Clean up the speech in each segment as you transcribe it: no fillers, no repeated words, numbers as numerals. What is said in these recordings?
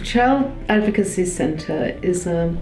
Child Advocacy Centre is a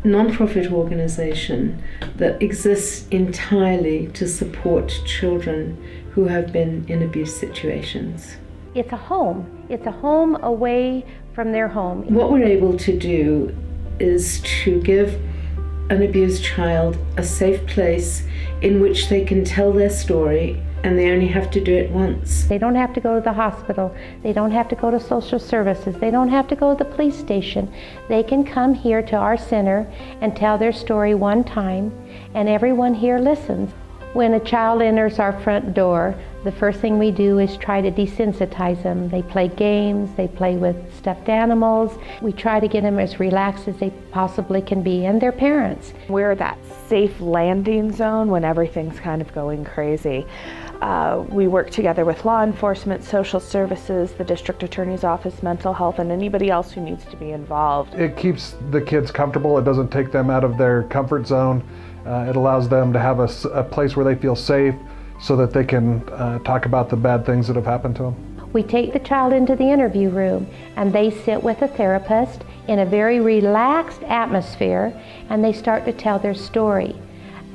non-profit organisation that exists entirely to support children who have been in abuse situations. It's a home. It's a home away from their home. What we're able to do is to give an abused child a safe place in which they can tell their story, and they only have to do it once. They don't have to go to the hospital. They don't have to go to social services. They don't have to go to the police station. They can come here to our center and tell their story one time, and everyone here listens. When a child enters our front door, the first thing we do is try to desensitize them. They play games, they play with stuffed animals. We try to get them as relaxed as they possibly can be, and their parents. We're that safe landing zone when everything's kind of going crazy. We work together with law enforcement, social services, the district attorney's office, mental health, and anybody else who needs to be involved. It keeps the kids comfortable. It doesn't take them out of their comfort zone. It allows them to have a place where they feel safe so that they can talk about the bad things that have happened to them. We take the child into the interview room, and they sit with a therapist in a very relaxed atmosphere, and they start to tell their story.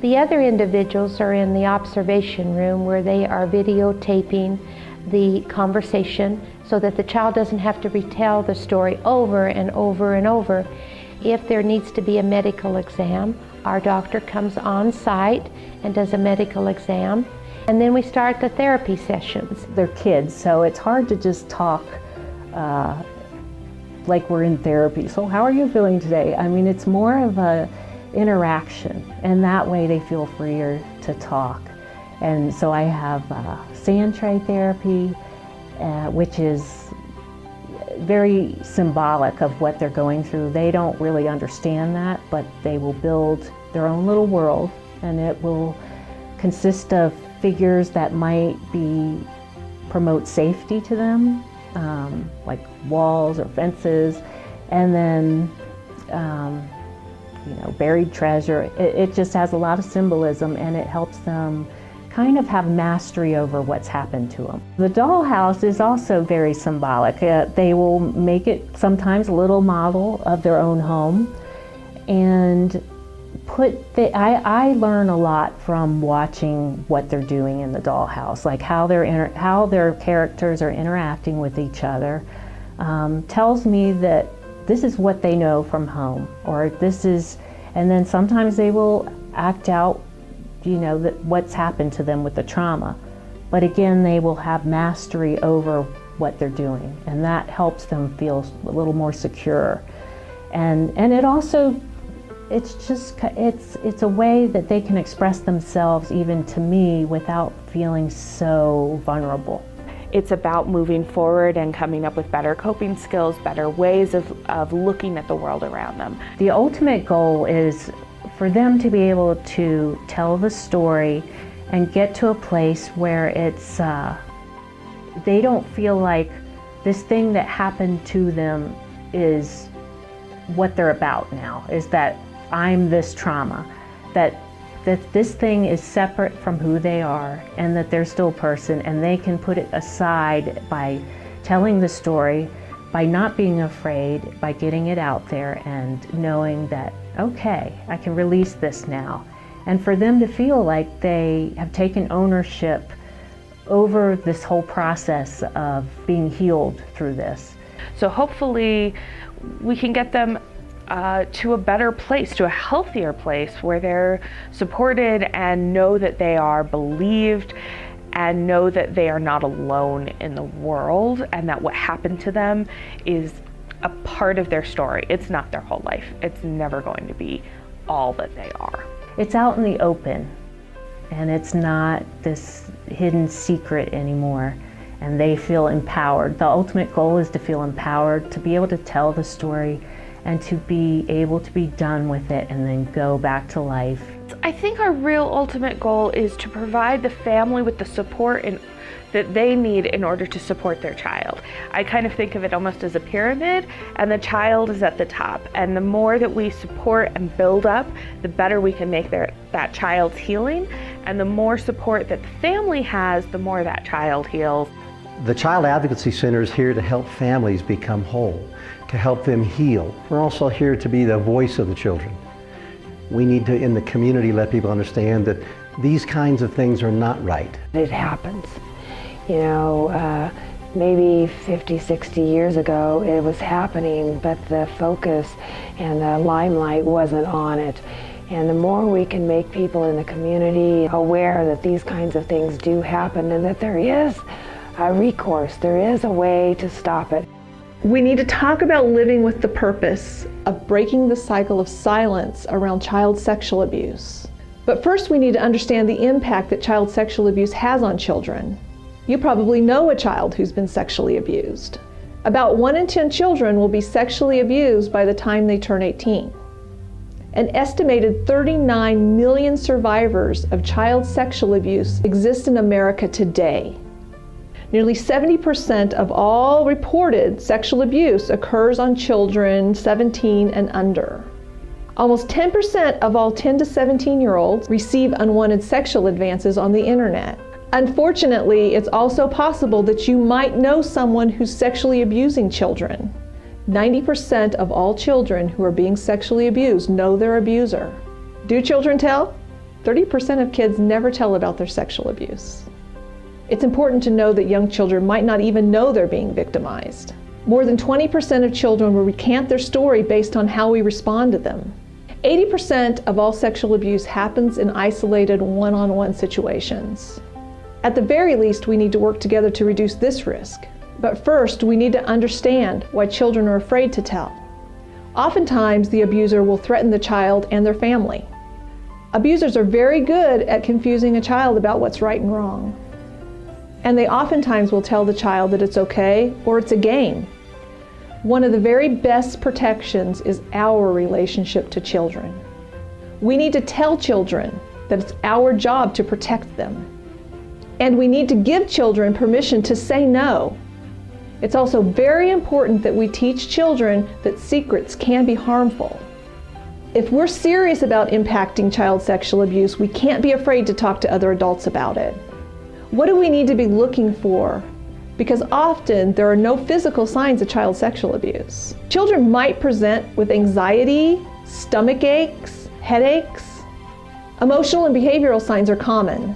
The other individuals are in the observation room where they are videotaping the conversation so that the child doesn't have to retell the story over and over and over. If there needs to be a medical exam, our doctor comes on site and does a medical exam, and then we start the therapy sessions. They're kids, so it's hard to just talk like we're in therapy. So how are you feeling today? I mean, it's more of a interaction, and that way they feel freer to talk. And so I have sand tray therapy, which is very symbolic of what they're going through. They don't really understand that, but they will build their own little world, and it will consist of figures that might promote safety to them, like walls or fences, and then buried treasure. It just has a lot of symbolism, and it helps them kind of have mastery over what's happened to them. The dollhouse is also very symbolic. They will make it sometimes a little model of their own home, and I learn a lot from watching what they're doing in the dollhouse, like how their characters are interacting with each other. Tells me that this is what they know from home, and then sometimes they will act out, that what's happened to them with the trauma. But again, they will have mastery over what they're doing, and that helps them feel a little more secure. And it also, it's a way that they can express themselves even to me without feeling so vulnerable. It's about moving forward and coming up with better coping skills, better ways of looking at the world around them. The ultimate goal is for them to be able to tell the story and get to a place where they don't feel like this thing that happened to them is what they're about now, is that I'm this trauma, that this thing is separate from who they are, and that they're still a person, and they can put it aside by telling the story, by not being afraid, by getting it out there and knowing that, okay, I can release this now. And for them to feel like they have taken ownership over this whole process of being healed through this. So hopefully we can get them to a better place, to a healthier place where they're supported and know that they are believed and know that they are not alone in the world, and that what happened to them is a part of their story. It's not their whole life. It's never going to be all that they are. It's out in the open, and it's not this hidden secret anymore, and they feel empowered. The ultimate goal is to feel empowered, to be able to tell the story, and to be able to be done with it and then go back to life. I think our real ultimate goal is to provide the family with the support that they need in order to support their child. I kind of think of it almost as a pyramid, and the child is at the top. And the more that we support and build up, the better we can make that child's healing. And the more support that the family has, the more that child heals. The Child Advocacy Center is here to help families become whole, to help them heal. We're also here to be the voice of the children. We need to, in the community, let people understand that these kinds of things are not right. It happens. You know, maybe 50, 60 years ago it was happening, but the focus and the limelight wasn't on it. And the more we can make people in the community aware that these kinds of things do happen and that there is a recourse, there is a way to stop it. We need to talk about living with the purpose of breaking the cycle of silence around child sexual abuse. But first we need to understand the impact that child sexual abuse has on children. You probably know a child who's been sexually abused. About 1 in 10 children will be sexually abused by the time they turn 18. An estimated 39 million survivors of child sexual abuse exist in America today. Nearly 70% of all reported sexual abuse occurs on children 17 and under. Almost 10% of all 10 to 17-year-olds receive unwanted sexual advances on the internet. Unfortunately, it's also possible that you might know someone who's sexually abusing children. 90% of all children who are being sexually abused know their abuser. Do children tell? 30% of kids never tell about their sexual abuse. It's important to know that young children might not even know they're being victimized. More than 20% of children will recant their story based on how we respond to them. 80% of all sexual abuse happens in isolated one-on-one situations. At the very least, we need to work together to reduce this risk. But first, we need to understand why children are afraid to tell. Oftentimes, the abuser will threaten the child and their family. Abusers are very good at confusing a child about what's right and wrong. And they oftentimes will tell the child that it's okay or it's a game. One of the very best protections is our relationship to children. We need to tell children that it's our job to protect them. And we need to give children permission to say no. It's also very important that we teach children that secrets can be harmful. If we're serious about impacting child sexual abuse, we can't be afraid to talk to other adults about it. What do we need to be looking for? Because often there are no physical signs of child sexual abuse. Children might present with anxiety, stomach aches, headaches. Emotional and behavioral signs are common.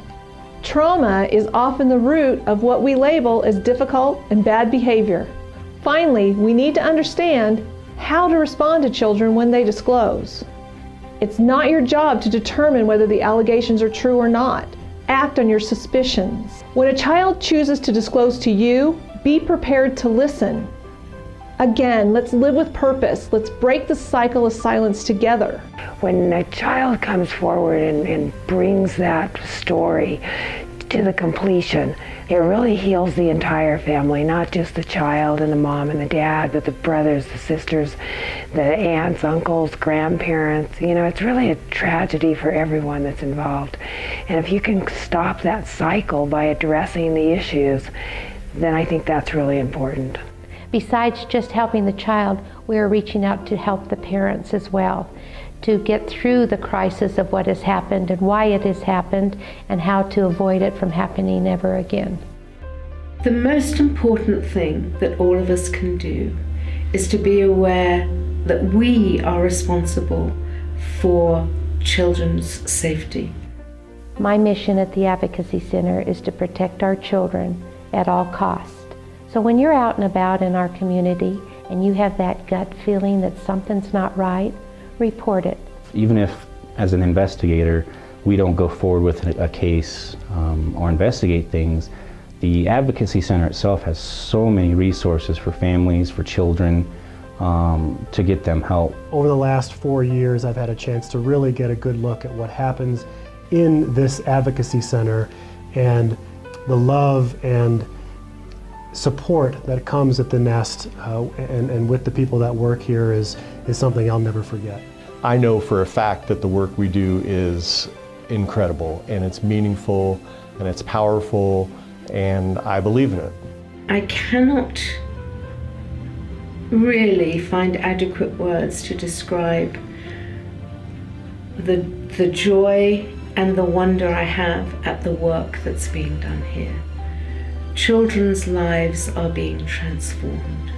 Trauma is often the root of what we label as difficult and bad behavior. Finally, we need to understand how to respond to children when they disclose. It's not your job to determine whether the allegations are true or not. Act on your suspicions. When a child chooses to disclose to you, be prepared to listen. Again, let's live with purpose. Let's break the cycle of silence together. When a child comes forward and brings that story to the completion, it really heals the entire family, not just the child and the mom and the dad, but the brothers, the sisters, the aunts, uncles, grandparents. You know, it's really a tragedy for everyone that's involved. And if you can stop that cycle by addressing the issues, then I think that's really important. Besides just helping the child, we are reaching out to help the parents as well, to get through the crisis of what has happened and why it has happened and how to avoid it from happening ever again. The most important thing that all of us can do is to be aware that we are responsible for children's safety. My mission at the Advocacy Center is to protect our children at all costs. So when you're out and about in our community and you have that gut feeling that something's not right, report it. Even if, as an investigator, we don't go forward with a case or investigate things, the Advocacy Center itself has so many resources for families, for children, to get them help. Over the last 4 years, I've had a chance to really get a good look at what happens in this Advocacy Center, and the love and support that comes at the Nest and with the people that work here is something I'll never forget. I know for a fact that the work we do is incredible, and it's meaningful, and it's powerful, and I believe in it. I cannot really find adequate words to describe the joy and the wonder I have at the work that's being done here. children's lives are being transformed.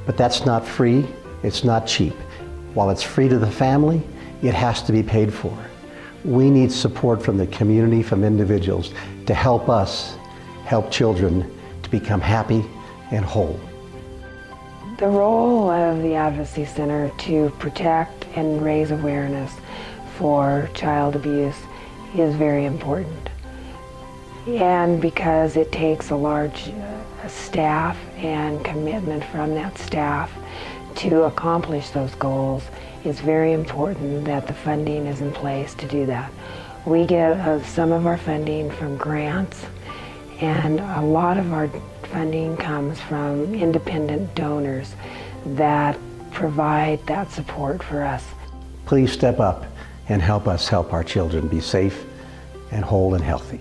But that's not free, it's not cheap. While it's free to the family, it has to be paid for. We need support from the community, from individuals, to help us help children to become happy and whole. The role of the Advocacy Center to protect and raise awareness for child abuse is very important. And because it takes a large staff and commitment from that staff to accomplish those goals, it's very important that the funding is in place to do that. We get some of our funding from grants, and a lot of our funding comes from independent donors that provide that support for us. Please step up and help us help our children be safe and whole and healthy.